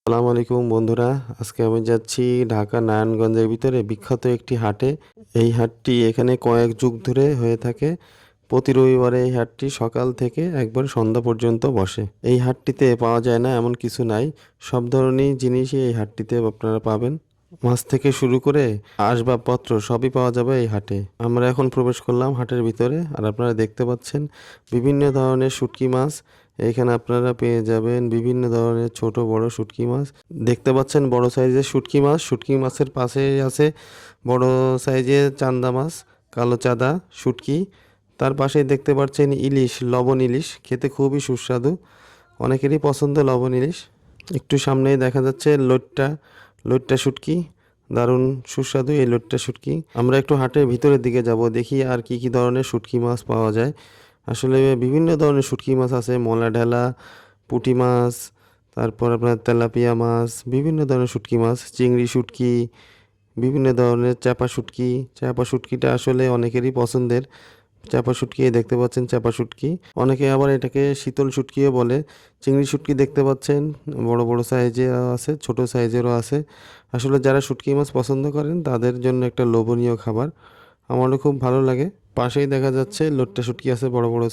আসসালামু আলাইকুম বন্ধুরা। আজকে আমি যাচ্ছি ঢাকা নারায়ণগঞ্জের ভিতরে বিখ্যাত একটি হাটে। এই হাটটি এখানে কয়েক যুগ ধরে হয়ে থাকে। প্রতি রবিবারে এই হাটটি সকাল থেকে একবার সন্ধ্যা পর্যন্ত বসে। এই হাটটিতে পাওয়া যায় না এমন কিছু নাই। সব ধরনের জিনিসই এই হাটটিতে আপনারা পাবেন। মাছ থেকে শুরু করে আসবাবপত্র সবই পাওয়া যাবে এই হাটে। আমরা এখন প্রবেশ করলাম হাটের ভিতরে, আর আপনারা দেখতে পাচ্ছেন বিভিন্ন ধরনের শুটকি মাছ। এখানে আপনারা পেয়ে যাবেন বিভিন্ন ধরনের ছোট বড় শুটকি মাছ। দেখতে পাচ্ছেন বড় সাইজের শুটকি মাছ। শুটকি মাছের পাশে আছে বড় সাইজের চান্দা মাছ, কালো চাঁদা শুটকি। তার পাশেই দেখতে পাচ্ছেন ইলিশ, লবণ ইলিশ, খেতে খুবই সুস্বাদু, অনেকেরই পছন্দ লবণ ইলিশ। একটু সামনেই দেখা যাচ্ছে লইট্টা, লইট্টা শুটকি, দারুণ সুস্বাদু এই লইট্টা শুটকি। আমরা একটু হাটের ভিতরের দিকে যাব, দেখি আর কি কি ধরনের শুটকি মাছ পাওয়া যায়। আসলে বিভিন্ন ধরনের শুটকি মাছ আছে, মলা ঢেলা, পুঁটি মাছ, তারপর আপনার তেলাপিয়া মাছ, বিভিন্ন ধরনের শুটকি মাছ, চিংড়ি শুটকি, বিভিন্ন ধরনের চাপা শুটকি। চাপা শুটকিটা আসলে অনেকেরই পছন্দের। চাপা শুটকি এই দেখতে পাচ্ছেন, চাপা শুটকি। অনেকে আবার এটাকে শীতল শুটকিও বলে। চিংড়ি শুটকি দেখতে পাচ্ছেন, বড় বড় সাইজেরও আছে, ছোট সাইজেরও আছে। আসলে যারা শুটকি মাছ পছন্দ করেন তাদের জন্য একটা লোভনীয় খাবার। আমারও খুব ভালো লাগে। পাশেই দেখা যাচ্ছে লোট্টা শুটকি আছে বড় বড়